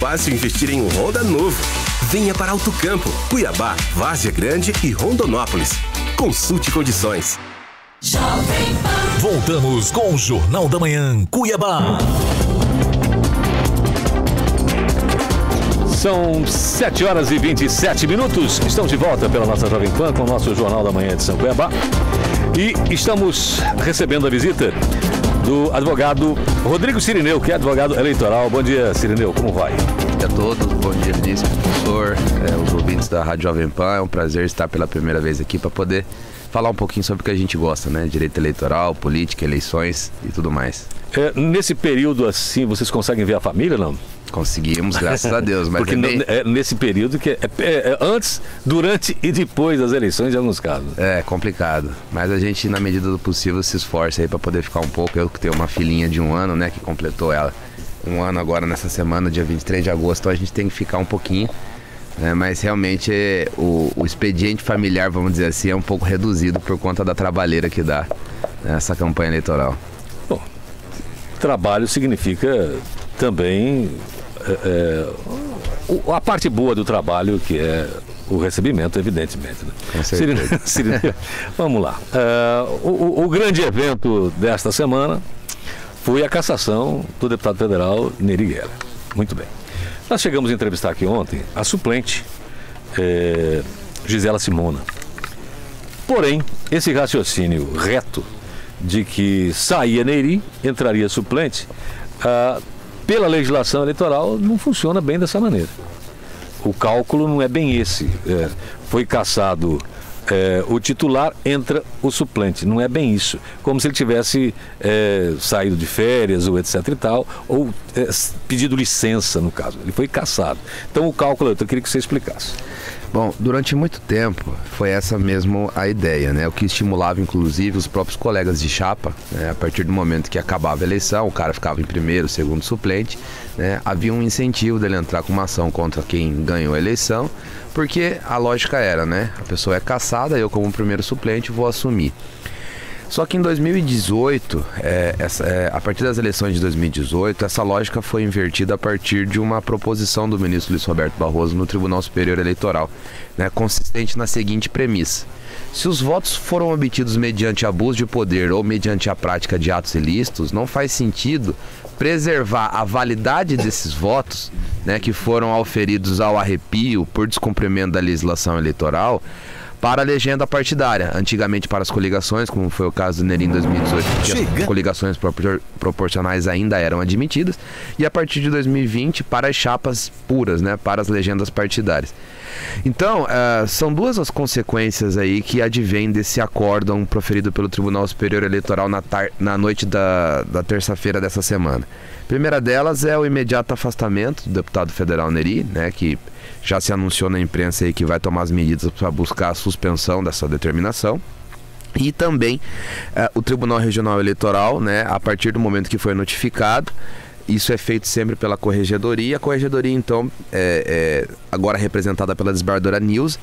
fácil investir em um Honda novo. Venha para Alto Campo, Cuiabá, Várzea Grande e Rondonópolis. Consulte condições. Voltamos com o Jornal da Manhã, Cuiabá. São 7h27. Estamos de volta pela nossa Jovem Pan com o nosso Jornal da Manhã de São Cuiabá. E estamos recebendo a visita do advogado Rodrigo Cirineu, que é advogado eleitoral. Bom dia, Cirineu, como vai? Bom dia a todos, bom dia, Vinícius, professor, os ouvintes da Rádio Jovem Pan. É um prazer estar pela primeira vez aqui para poder falar um pouquinho sobre o que a gente gosta, né? Direito eleitoral, política, eleições e tudo mais. Nesse período assim, vocês conseguem ver a família, não? Conseguimos, graças a Deus. Mas porque nesse período que é antes, durante e depois das eleições, em alguns casos. É complicado, mas a gente, na medida do possível, se esforça aí para poder ficar um pouco. Eu que tenho uma filhinha de 1 ano, né, que completou ela 1 ano agora nessa semana, dia 23 de agosto, então a gente tem que ficar um pouquinho. Mas realmente o expediente familiar, vamos dizer assim, é um pouco reduzido por conta da trabalheira que dá essa campanha eleitoral. Bom, trabalho significa também a parte boa do trabalho, que é o recebimento, evidentemente. Né? Com certeza. Cirineu, vamos lá. O grande evento desta semana foi a cassação do deputado federal Nery Geller. Muito bem. Nós chegamos a entrevistar aqui ontem a suplente Gisela Simona. Porém, esse raciocínio reto de que saía Nery, entraria suplente, pela legislação eleitoral não funciona bem dessa maneira. O cálculo não é bem esse. Foi cassado o titular, entra o suplente. Não é bem isso. Como se ele tivesse saído de férias ou etc e tal, ou pedido licença, no caso. Ele foi cassado. Então o cálculo, eu queria que você explicasse. Bom, durante muito tempo foi essa mesmo a ideia, né? O que estimulava inclusive os próprios colegas de chapa, né? A partir do momento que acabava a eleição, o cara ficava em primeiro, segundo suplente, né? Havia um incentivo dele entrar com uma ação contra quem ganhou a eleição, porque a lógica era, né? A pessoa é cassada, eu como primeiro suplente vou assumir. Só que em 2018, a partir das eleições de 2018, essa lógica foi invertida a partir de uma proposição do ministro Luiz Roberto Barroso no Tribunal Superior Eleitoral, né, consistente na seguinte premissa: se os votos foram obtidos mediante abuso de poder ou mediante a prática de atos ilícitos, não faz sentido preservar a validade desses votos, né, que foram auferidos ao arrepio por descumprimento da legislação eleitoral, para a legenda partidária, antigamente para as coligações, como foi o caso do Nery em 2018, que as coligações proporcionais ainda eram admitidas, e a partir de 2020 para as chapas puras, né, para as legendas partidárias. Então, são duas as consequências aí que advêm desse acórdão proferido pelo Tribunal Superior Eleitoral na noite da terça-feira dessa semana. A primeira delas é o imediato afastamento do deputado federal Nery, né, que já se anunciou na imprensa aí que vai tomar as medidas para buscar a suspensão dessa determinação. E também o Tribunal Regional Eleitoral, né, a partir do momento que foi notificado, isso é feito sempre pela Corregedoria. A Corregedoria, então, agora representada pela desembargadora Nilza,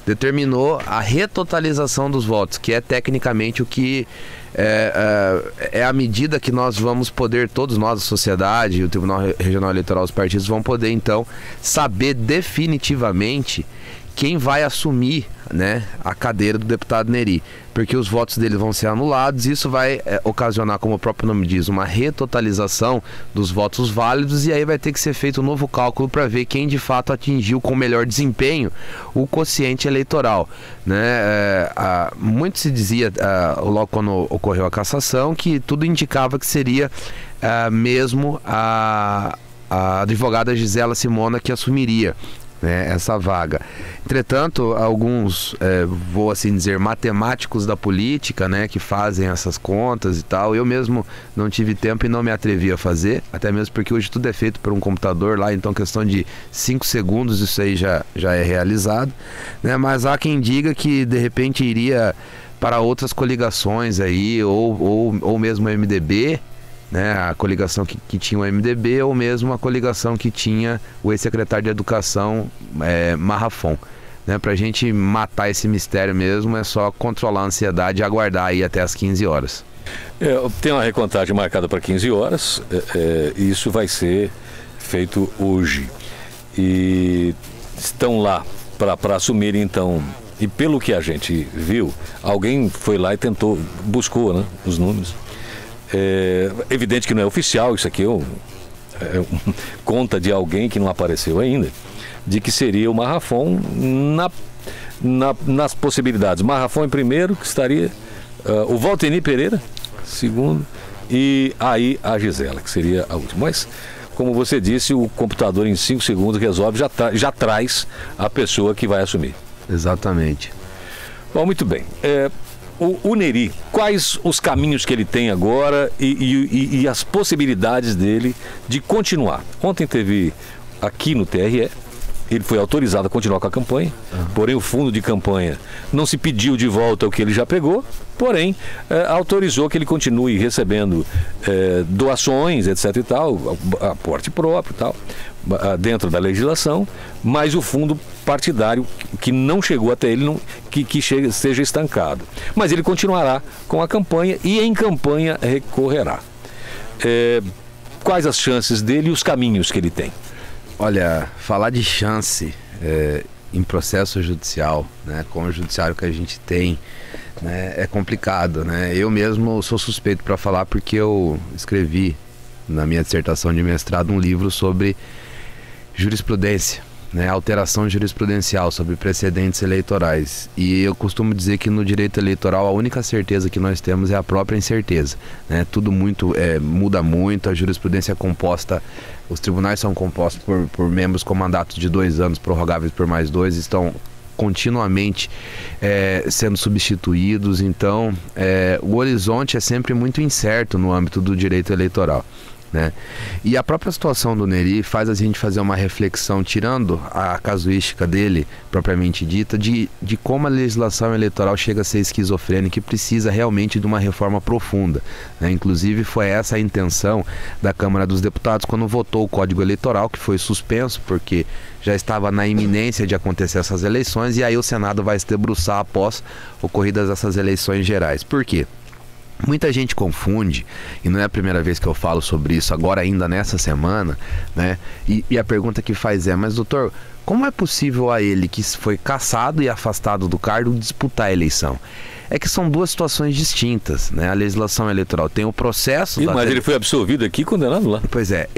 determinou a retotalização dos votos, que é tecnicamente o que é a medida que nós vamos poder, todos nós, a sociedade, o Tribunal Regional Eleitoral, os partidos, vão poder, então, saber definitivamente quem vai assumir, né, a cadeira do deputado Nery, porque os votos dele vão ser anulados. Isso vai ocasionar, como o próprio nome diz, uma retotalização dos votos válidos, e aí vai ter que ser feito um novo cálculo para ver quem de fato atingiu com melhor desempenho o quociente eleitoral, né? Muito se dizia logo quando ocorreu a cassação que tudo indicava que seria mesmo a advogada Gisela Simona que assumiria, né, essa vaga. Entretanto, alguns, vou assim dizer, matemáticos da política, né, que fazem essas contas e tal, eu mesmo não tive tempo e não me atrevi a fazer, até mesmo porque hoje tudo é feito por um computador lá, então questão de 5 segundos isso aí já é realizado, né, mas há quem diga que de repente iria para outras coligações aí, ou mesmo o MDB, né, a coligação que tinha o MDB, ou mesmo a coligação que tinha o ex-secretário de Educação, Marrafon. Né, para a gente matar esse mistério mesmo, é só controlar a ansiedade e aguardar aí até as 15 horas. Tem uma recontagem marcada para 15 horas, e isso vai ser feito hoje. E estão lá para assumir, então. E pelo que a gente viu, alguém foi lá e buscou, né, os números. É evidente que não é oficial, isso aqui conta de alguém que não apareceu ainda, de que seria o Marrafon nas possibilidades. Marrafon em primeiro, que estaria o Valteni Pereira, segundo, e aí a Gisela, que seria a última. Mas, como você disse, o computador em 5 segundos resolve, já traz a pessoa que vai assumir. Exatamente. Bom, muito bem. O Neri, quais os caminhos que ele tem agora e as possibilidades dele de continuar? Ontem teve aqui no TRE, ele foi autorizado a continuar com a campanha, porém o fundo de campanha não se pediu de volta o que ele já pegou, porém autorizou que ele continue recebendo doações, etc e tal, aporte próprio e tal, dentro da legislação, mas o fundo partidário que não chegou até ele, seja estancado. Mas ele continuará com a campanha e em campanha recorrerá. Quais as chances dele e os caminhos que ele tem? Olha, falar de chance em processo judicial, né, com o judiciário que a gente tem, né, é complicado, né? Eu mesmo sou suspeito para falar porque eu escrevi na minha dissertação de mestrado um livro sobre jurisprudência, né, alteração jurisprudencial sobre precedentes eleitorais. E eu costumo dizer que no direito eleitoral a única certeza que nós temos é a própria incerteza, né? Tudo muda muito, a jurisprudência é composta, os tribunais são compostos por membros com mandatos de 2 anos, prorrogáveis por mais 2, estão continuamente sendo substituídos, então o horizonte é sempre muito incerto no âmbito do direito eleitoral, né? E a própria situação do Neri faz a gente fazer uma reflexão, tirando a casuística dele propriamente dita, de como a legislação eleitoral chega a ser esquizofrênica e precisa realmente de uma reforma profunda, né? Inclusive foi essa a intenção da Câmara dos Deputados quando votou o Código Eleitoral, que foi suspenso porque já estava na iminência de acontecer essas eleições, e aí o Senado vai se debruçar após ocorridas essas eleições gerais. Por quê? Muita gente confunde, e não é a primeira vez que eu falo sobre isso, agora ainda nessa semana, né? E a pergunta que faz mas doutor, como é possível a ele, que foi cassado e afastado do cargo, disputar a eleição? É que são 2 situações distintas, né? A legislação eleitoral tem o processo... Mas ele foi absolvido aqui e condenado lá. Pois é,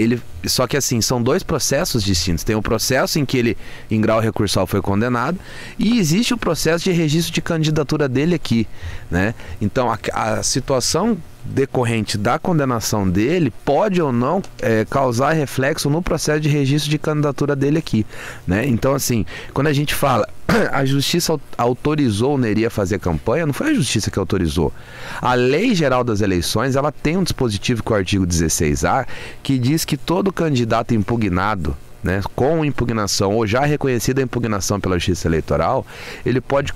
só que assim, são 2 processos distintos. Tem o processo em que ele, em grau recursal, foi condenado, e existe o processo de registro de candidatura dele aqui, né? Então, a situação decorrente da condenação dele pode ou não causar reflexo no processo de registro de candidatura dele aqui, né? Então, assim, quando a gente fala a justiça autorizou o Neri a fazer campanha, não foi a justiça que autorizou. A Lei Geral das Eleições, ela tem um dispositivo com o artigo 16A, que diz que todo candidato impugnado, né, com impugnação ou já reconhecida a impugnação pela Justiça Eleitoral, ele pode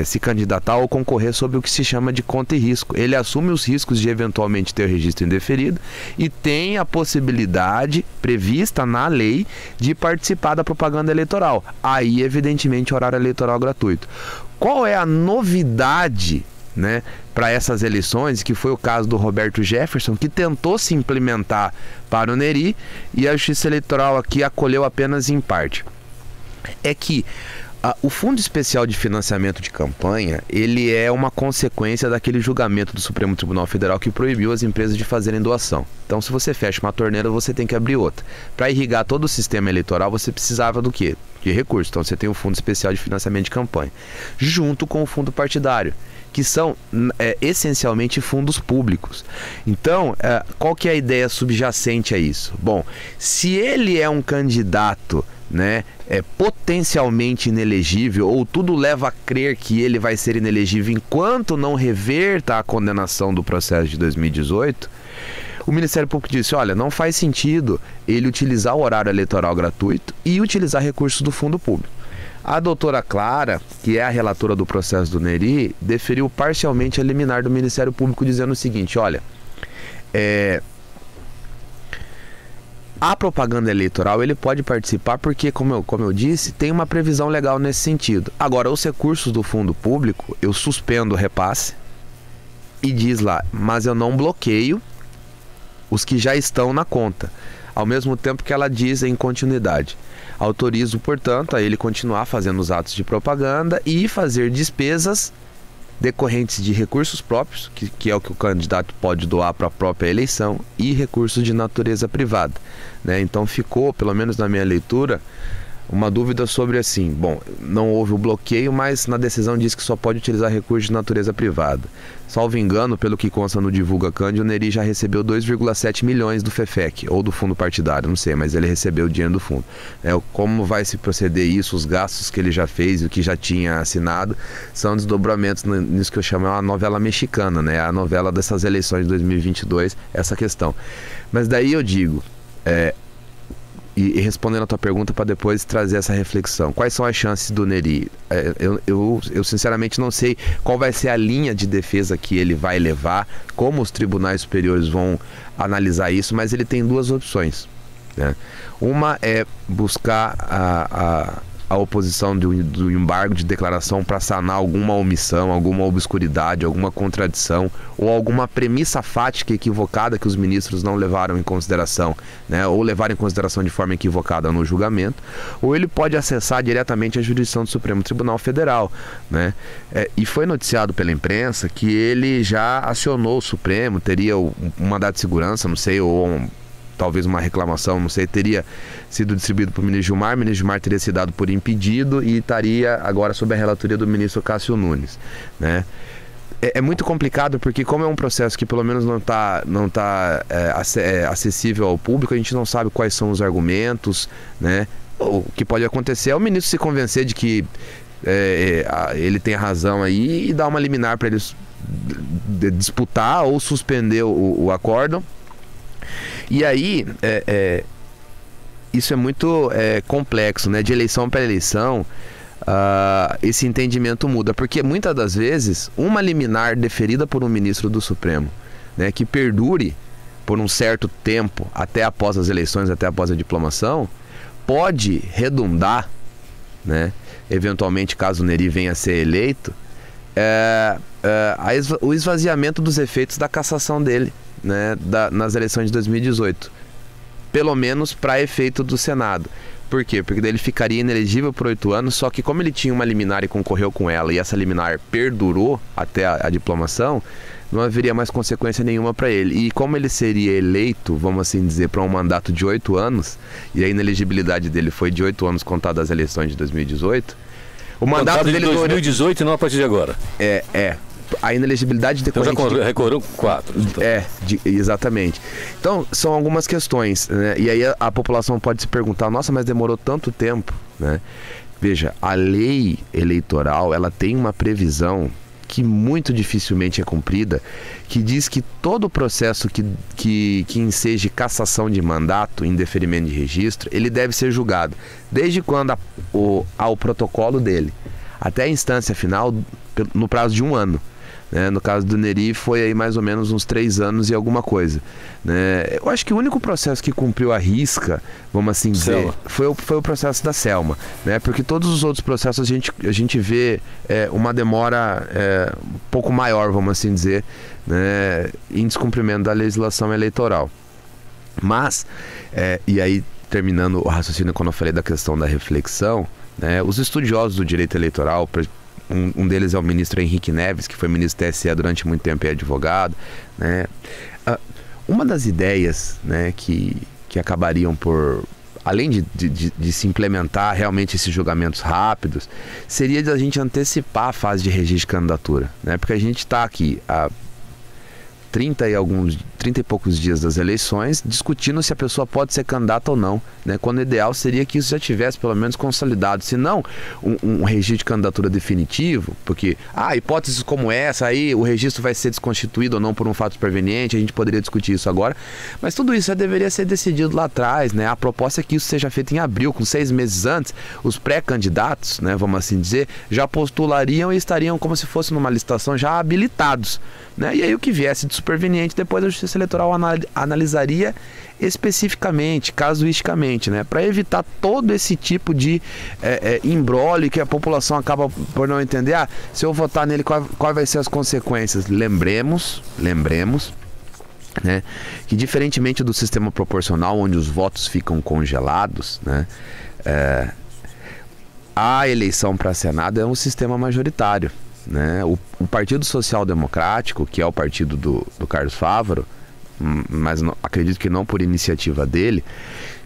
se candidatar ou concorrer sob o que se chama de conta e risco. Ele assume os riscos de eventualmente ter o registro indeferido e tem a possibilidade prevista na lei de participar da propaganda eleitoral. Aí, evidentemente, horário eleitoral gratuito. Qual é a novidade, né, para essas eleições, que foi o caso do Roberto Jefferson, que tentou se implementar para o Neri e a Justiça Eleitoral aqui acolheu apenas em parte? É que o Fundo Especial de Financiamento de Campanha, ele é uma consequência daquele julgamento do Supremo Tribunal Federal que proibiu as empresas de fazerem doação. Então, se você fecha uma torneira, você tem que abrir outra. Para irrigar todo o sistema eleitoral, você precisava do quê? De recursos. Então, você tem o Fundo Especial de Financiamento de Campanha, junto com o fundo partidário, que são essencialmente fundos públicos. Então, qual que é a ideia subjacente a isso? Bom, se ele é um candidato, né, potencialmente inelegível, ou tudo leva a crer que ele vai ser inelegível enquanto não reverta a condenação do processo de 2018, o Ministério Público disse, olha, não faz sentido ele utilizar o horário eleitoral gratuito e utilizar recursos do fundo público. A doutora Clara, que é a relatora do processo do Neri, deferiu parcialmente a liminar do Ministério Público dizendo o seguinte, olha, a propaganda eleitoral ele pode participar porque, como eu disse, tem uma previsão legal nesse sentido. Agora, os recursos do fundo público, eu suspendo o repasse e diz lá, mas eu não bloqueio os que já estão na conta, ao mesmo tempo que ela diz em continuidade. Autorizo, portanto, a ele continuar fazendo os atos de propaganda e fazer despesas decorrentes de recursos próprios, que é o que o candidato pode doar para a própria eleição, e recursos de natureza privada, né? Então ficou, pelo menos na minha leitura, uma dúvida sobre assim, bom, não houve o bloqueio, mas na decisão diz que só pode utilizar recursos de natureza privada. Salvo engano, pelo que consta no Divulga Cândido, o Neri já recebeu 2,7 milhões do FEFEC, ou do fundo partidário, não sei, mas ele recebeu o dinheiro do fundo. Como vai se proceder isso, os gastos que ele já fez e o que já tinha assinado, são desdobramentos nisso que eu chamo uma novela mexicana, né? A novela dessas eleições de 2022, essa questão. Mas daí eu digo, e respondendo a tua pergunta para depois trazer essa reflexão, quais são as chances do Neri? Eu sinceramente não sei qual vai ser a linha de defesa que ele vai levar, como os tribunais superiores vão analisar isso, mas ele tem duas opções, né? Uma é buscar a oposição do embargo de declaração para sanar alguma omissão, alguma obscuridade, alguma contradição ou alguma premissa fática equivocada que os ministros não levaram em consideração, né? Ou levaram em consideração de forma equivocada no julgamento, ou ele pode acessar diretamente a jurisdição do Supremo Tribunal Federal, né? E foi noticiado pela imprensa que ele já acionou o Supremo, teria um mandato de segurança, não sei, ou talvez uma reclamação, não sei, teria sido distribuído para o ministro Gilmar. O ministro Gilmar teria sido dado por impedido e estaria agora sob a relatoria do ministro Cássio Nunes, né? É muito complicado porque, como é um processo que pelo menos não tá acessível ao público, a gente não sabe quais são os argumentos, né? O que pode acontecer é o ministro se convencer de que ele tem razão aí e dar uma liminar para eles disputar ou suspender o acórdão. E aí, isso é muito complexo, né? De eleição para eleição, esse entendimento muda, porque muitas das vezes uma liminar deferida por um ministro do Supremo, né, que perdure por um certo tempo até após as eleições, até após a diplomação, pode redundar, né, eventualmente, caso o Neri venha a ser eleito, o esvaziamento dos efeitos da cassação dele, né, nas eleições de 2018, pelo menos para efeito do Senado. Por quê? Porque daí ele ficaria inelegível por 8 anos, só que como ele tinha uma liminar e concorreu com ela, e essa liminar perdurou até a diplomação, não haveria mais consequência nenhuma para ele. E como ele seria eleito, vamos assim dizer, para um mandato de 8 anos, e a inelegibilidade dele foi de 8 anos contado das eleições de 2018, o mandato dele de 2018 e não a partir de agora. A inelegibilidade decorrente... Então já recorreu 4. Então. Exatamente. Então, são algumas questões, né? E aí a população pode se perguntar, nossa, mas demorou tanto tempo, né? Veja, a lei eleitoral, ela tem uma previsão que muito dificilmente é cumprida, que diz que todo processo que enseje cassação de mandato, indeferimento de registro, ele deve ser julgado, desde quando há o protocolo dele, até a instância final, no prazo de 1 ano. Né? No caso do Neri foi aí mais ou menos uns 3 anos e alguma coisa, né? Eu acho que o único processo que cumpriu a risca, vamos assim dizer, foi o processo da Selma, né? Porque todos os outros processos a gente vê uma demora um pouco maior, vamos assim dizer, né? Em descumprimento da legislação eleitoral. Mas, e aí terminando o raciocínio quando eu falei da questão da reflexão, né? Os estudiosos do direito eleitoral, um deles é o ministro Henrique Neves, que foi ministro do TSE durante muito tempo e é advogado, né? Uma das ideias, né, que acabariam por, além de se implementar realmente esses julgamentos rápidos, seria de a gente antecipar a fase de registro de candidatura, né? Porque a gente está aqui há 30 e poucos dias das eleições, discutindo se a pessoa pode ser candidata ou não, né? Quando o ideal seria que isso já tivesse pelo menos consolidado, se não um registro de candidatura definitivo, porque hipóteses como essa aí, o registro vai ser desconstituído ou não por um fato superveniente, a gente poderia discutir isso agora, mas tudo isso já deveria ser decidido lá atrás, né? A proposta é que isso seja feito em abril, com 6 meses antes, os pré-candidatos, né, vamos assim dizer, já postulariam e estariam como se fosse numa licitação já habilitados, né? E aí o que viesse de superveniente, depois a Justiça Eleitoral analisaria especificamente, casuisticamente, né? Para evitar todo esse tipo de imbróglio que a população acaba por não entender. Se eu votar nele, qual vai ser as consequências? Lembremos, né, que diferentemente do sistema proporcional, onde os votos ficam congelados, né, a eleição para Senado é um sistema majoritário, né? O Partido Social Democrático, que é o partido do Carlos Fávaro, mas acredito que não por iniciativa dele,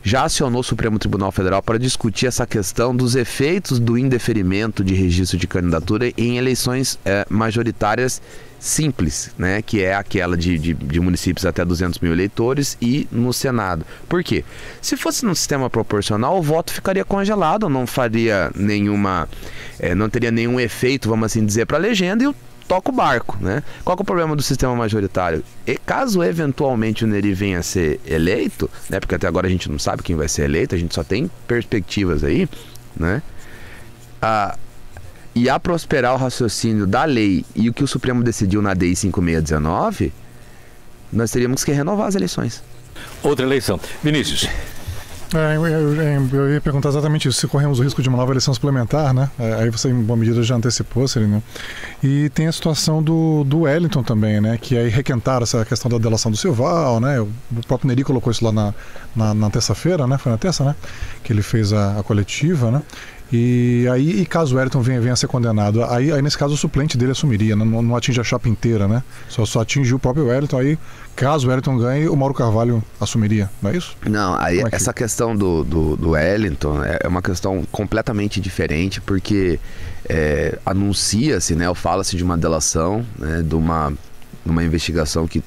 já acionou o Supremo Tribunal Federal para discutir essa questão dos efeitos do indeferimento de registro de candidatura em eleições majoritárias simples, né? Que é aquela de municípios até 200 mil eleitores e no Senado. Por quê? Se fosse no sistema proporcional, o voto ficaria congelado, não faria nenhuma, não teria nenhum efeito, vamos assim dizer, para a legenda, e toca o barco, né? Qual que é o problema do sistema majoritário? E caso eventualmente o Nery venha a ser eleito, né? Porque até agora a gente não sabe quem vai ser eleito, a gente só tem perspectivas aí, né? E a prosperar o raciocínio da lei e o que o Supremo decidiu na DI 5619, nós teríamos que renovar as eleições. Outra eleição. Vinícius. Eu ia perguntar exatamente isso, se corremos o risco de uma nova eleição suplementar, né? Aí você, em boa medida, já antecipou, né? E tem a situação do Wellington também, né? Que aí requentaram essa questão da delação do Silval, né? O próprio Nery colocou isso lá na terça-feira, né? Foi na terça, né? Que ele fez a coletiva, né? E aí, caso o Wellington venha a ser condenado, aí nesse caso o suplente dele assumiria, né? Não atinge a chapa inteira, né? Só atinge o próprio Wellington, aí caso o Wellington ganhe, o Mauro Carvalho assumiria, não é isso? Não, aí essa questão do Wellington é uma questão completamente diferente, porque anuncia-se, né? Ou fala-se de uma delação, né? De uma investigação que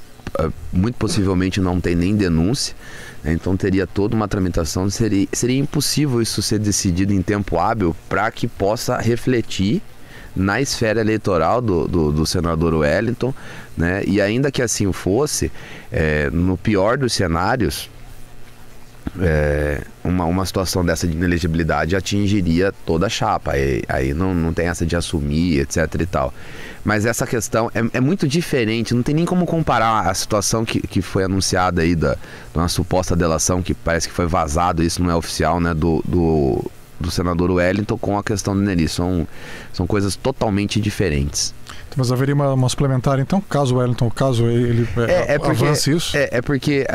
muito possivelmente não tem nem denúncia, né? Então teria toda uma tramitação, seria impossível isso ser decidido em tempo hábil para que possa refletir na esfera eleitoral do senador Wellington, né? E ainda que assim fosse, no pior dos cenários, uma situação dessa de inelegibilidade atingiria toda a chapa, aí não tem essa de assumir, etc e tal. Mas essa questão é muito diferente, não tem nem como comparar a situação que foi anunciada aí de uma suposta delação, que parece que foi vazado, isso não é oficial, né, do senador Wellington, com a questão do Nery. São coisas totalmente diferentes. Mas haveria uma suplementar, então, caso o Wellington, ele avance isso? Porque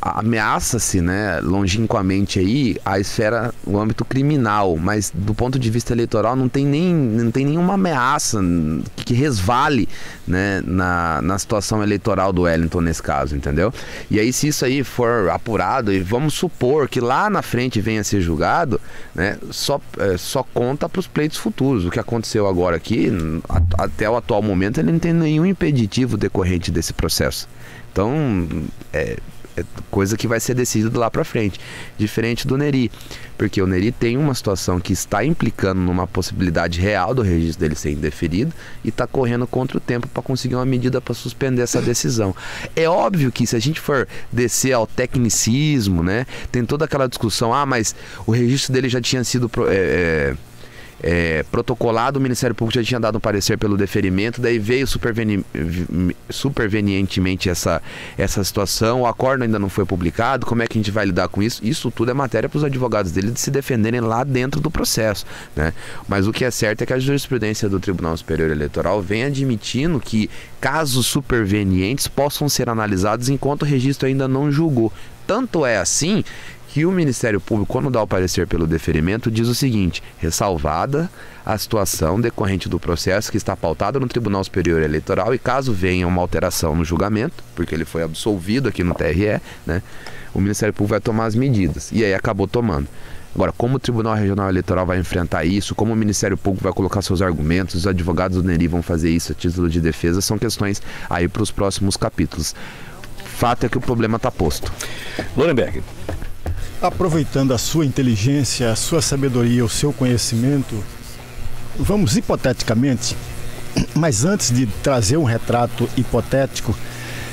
ameaça-se, né, longínquamente aí a esfera, o âmbito criminal, mas do ponto de vista eleitoral não tem nenhuma ameaça que resvale, né, na situação eleitoral do Wellington nesse caso, entendeu? E aí, se isso aí for apurado, e vamos supor que lá na frente venha a ser julgado, né, só conta para os pleitos futuros. O que aconteceu agora aqui, até o atual momento, ele não tem nenhum impeditivo decorrente desse processo. Então, é coisa que vai ser decidida lá para frente, diferente do Nery, porque o Nery tem uma situação que está implicando numa possibilidade real do registro dele ser indeferido e está correndo contra o tempo para conseguir uma medida para suspender essa decisão. É óbvio que se a gente for descer ao tecnicismo, né, tem toda aquela discussão, mas o registro dele já tinha sido protocolado, o Ministério Público já tinha dado um parecer pelo deferimento, daí veio supervenientemente essa situação, o acordo ainda não foi publicado, como é que a gente vai lidar com isso? Isso tudo é matéria para os advogados dele de se defenderem lá dentro do processo, né? Mas o que é certo é que a jurisprudência do Tribunal Superior Eleitoral vem admitindo que casos supervenientes possam ser analisados enquanto o registro ainda não julgou. Tanto é assim que o Ministério Público, quando dá o parecer pelo deferimento, diz o seguinte: ressalvada a situação decorrente do processo que está pautada no Tribunal Superior Eleitoral, e caso venha uma alteração no julgamento, porque ele foi absolvido aqui no TRE, né, o Ministério Público vai tomar as medidas. E aí acabou tomando. Agora, como o Tribunal Regional Eleitoral vai enfrentar isso, como o Ministério Público vai colocar seus argumentos, os advogados do Nery vão fazer isso a título de defesa, são questões aí para os próximos capítulos. Fato é que o problema está posto. Lorenberg. Aproveitando a sua inteligência, a sua sabedoria, o seu conhecimento, vamos hipoteticamente, mas antes de trazer um retrato hipotético,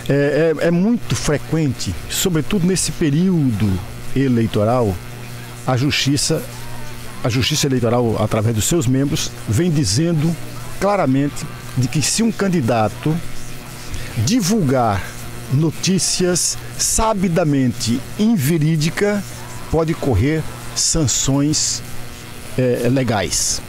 é muito frequente, sobretudo nesse período eleitoral, a Justiça Eleitoral, através dos seus membros, vem dizendo claramente de que se um candidato divulgar notícias sabidamente inverídicas, pode correr sanções legais.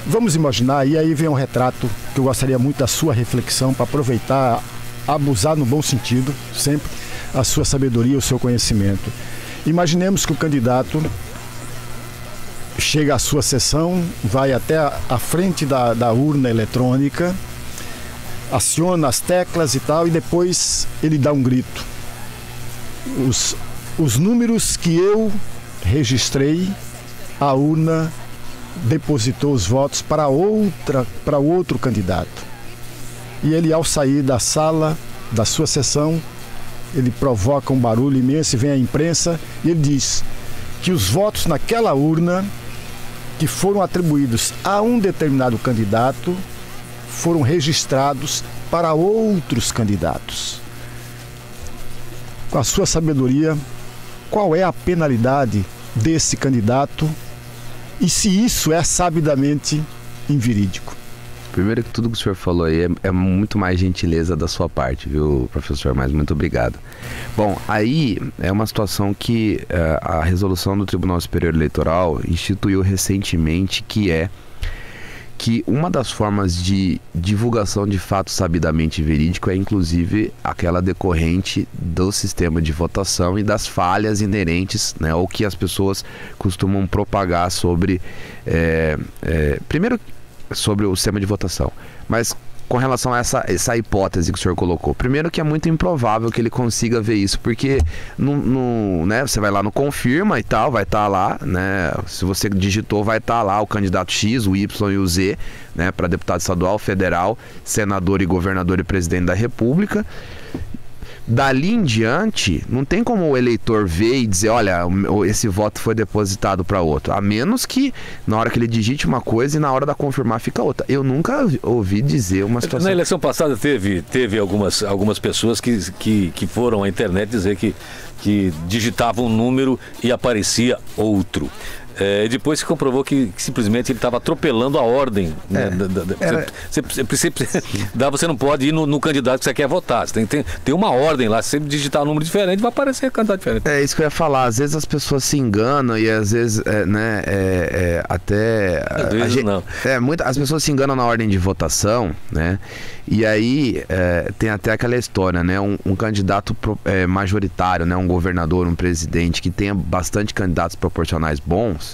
Vamos imaginar, e aí vem um retrato que eu gostaria muito da sua reflexão, para aproveitar abusar no bom sentido, sempre, a sua sabedoria, o seu conhecimento. Imaginemos que o candidato chega à sua sessão, vai até a frente da urna eletrônica, aciona as teclas e tal, e depois ele dá um grito. Os números que eu registrei, a urna depositou os votos para o outro candidato. E ele, ao sair da sala, da sua sessão, ele provoca um barulho imenso, vem a imprensa e ele diz que os votos naquela urna que foram atribuídos a um determinado candidato foram registrados para outros candidatos. Com a sua sabedoria, qual é a penalidade desse candidato e se isso é sabidamente inverídico? Primeiro que tudo que o senhor falou aí é muito mais gentileza da sua parte, viu, professor? Mas muito obrigado. Bom, aí é uma situação que a resolução do Tribunal Superior Eleitoral instituiu recentemente, que uma das formas de divulgação de fato sabidamente verídico é inclusive aquela decorrente do sistema de votação e das falhas inerentes, né, ou que as pessoas costumam propagar sobre, primeiro sobre o sistema de votação, mas com relação a essa hipótese que o senhor colocou. Primeiro que é muito improvável que ele consiga ver isso, porque né, você vai lá no confirma e tal, vai estar lá, né, se você digitou vai estar lá o candidato X, o Y e o Z, né, para deputado estadual, federal, senador e governador e presidente da República. Dali em diante, não tem como o eleitor ver e dizer, olha, esse voto foi depositado para outro. A menos que na hora que ele digite uma coisa e na hora da confirmar fica outra. Eu nunca ouvi dizer uma situação... Na eleição passada teve algumas pessoas que foram à internet dizer que digitavam um número e aparecia outro. Depois se comprovou que simplesmente ele estava atropelando a ordem. Você não pode ir no candidato que você quer votar. Você tem uma ordem lá. Se você digitar um número diferente, vai aparecer candidato diferente. É isso que eu ia falar. Às vezes as pessoas se enganam e às vezes, até... Às vezes não. As pessoas se enganam na ordem de votação, né? E aí tem até aquela história, né? Um candidato majoritário, né? Um governador, um presidente que tenha bastante candidatos proporcionais bons,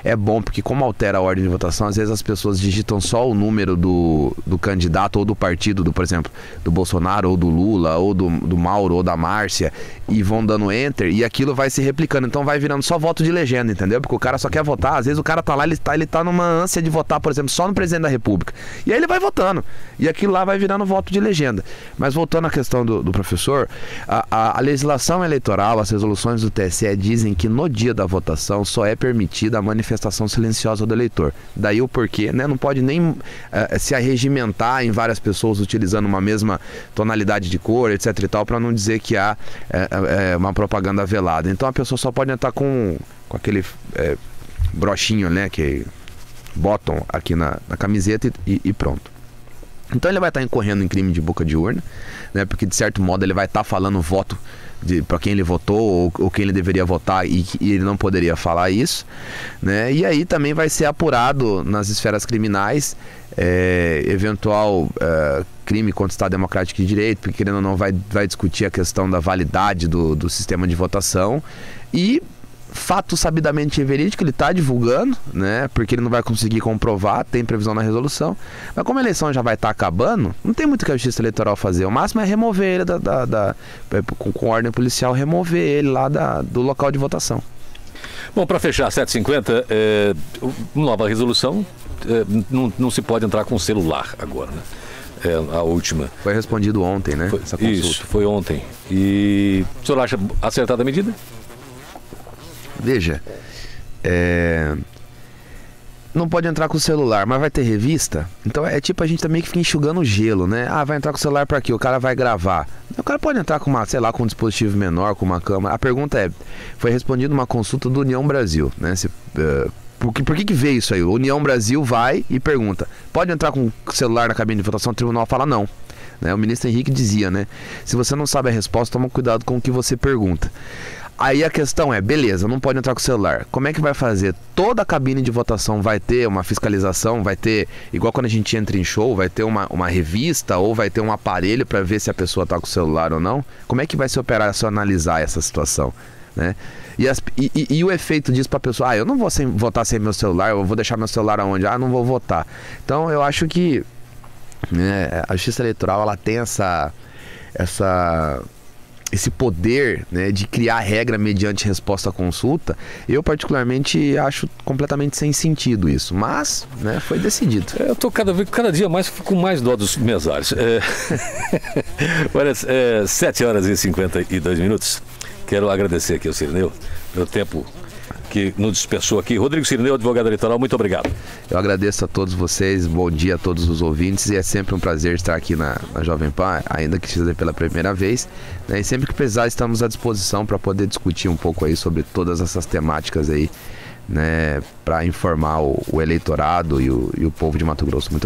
é bom porque como altera a ordem de votação, às vezes as pessoas digitam só o número do candidato ou do partido, por exemplo, do Bolsonaro ou do Lula ou do Mauro ou da Márcia e vão dando enter e aquilo vai se replicando, então vai virando só voto de legenda, entendeu? Porque o cara só quer votar, às vezes o cara tá lá, ele tá numa ânsia de votar, por exemplo, só no presidente da República, e aí ele vai votando, e aquilo lá vai virando voto de legenda. Mas voltando à questão do professor, a legislação eleitoral, as resoluções do TSE dizem que no dia da votação só é permitida a manifestação silenciosa do eleitor. Daí o porquê, né? Não pode nem se arregimentar em várias pessoas utilizando uma mesma tonalidade de cor, etc e tal, para não dizer que há uma propaganda velada. Então a pessoa só pode entrar com aquele brochinho, né, que botam aqui na camiseta e pronto. Então ele vai estar incorrendo em crime de boca de urna, né, porque de certo modo ele vai estar falando voto para quem ele votou ou quem ele deveria votar e ele não poderia falar isso, né? E aí também vai ser apurado nas esferas criminais eventual crime contra o Estado Democrático de Direito, porque querendo ou não vai discutir a questão da validade do sistema de votação e fato sabidamente verídico, ele está divulgando, né? Porque ele não vai conseguir comprovar, tem previsão na resolução. Mas como a eleição já vai estar acabando, não tem muito que a Justiça Eleitoral fazer. O máximo é remover ele com ordem policial, remover ele lá do local de votação. Bom, para fechar, 7h50, nova resolução, não se pode entrar com celular agora, né? A última. Foi respondido ontem, né? Isso, foi ontem. E o senhor acha acertada a medida? Veja, não pode entrar com o celular, mas vai ter revista. Então é tipo a gente também que fica enxugando o gelo, né? Ah, vai entrar com o celular para quê? O cara vai gravar. O cara pode entrar com com um dispositivo menor, com uma câmera. A pergunta foi respondida uma consulta do União Brasil, né? Por que veio isso aí? O União Brasil vai e pergunta, pode entrar com o celular na cabine de votação? O tribunal fala não. Né? O ministro Henrique dizia, né? Se você não sabe a resposta, toma cuidado com o que você pergunta. Aí a questão é, beleza, não pode entrar com o celular. Como é que vai fazer? Toda a cabine de votação vai ter uma fiscalização, vai ter, igual quando a gente entra em show, vai ter uma revista ou vai ter um aparelho para ver se a pessoa tá com o celular ou não? Como é que vai se operacionalizar essa situação, né? E o efeito disso para a pessoa, eu não vou votar sem meu celular, eu vou deixar meu celular aonde? Não vou votar. Então eu acho que, né, a Justiça Eleitoral, ela tem esse poder, né, de criar regra mediante resposta à consulta. Eu particularmente acho completamente sem sentido isso, mas, né, foi decidido. Eu tô cada dia mais com mais dó dos mesários. Olha, 7 horas e 52 minutos. Quero agradecer aqui ao Cirineu pelo tempo que nos dispensou aqui. Rodrigo Cirineu, advogado eleitoral, muito obrigado. Eu agradeço a todos vocês, bom dia a todos os ouvintes, e é sempre um prazer estar aqui na Jovem Pan, ainda que seja pela primeira vez, né? E sempre que precisar, estamos à disposição para poder discutir um pouco aí sobre todas essas temáticas aí, né, para informar o eleitorado e o povo de Mato Grosso. Muito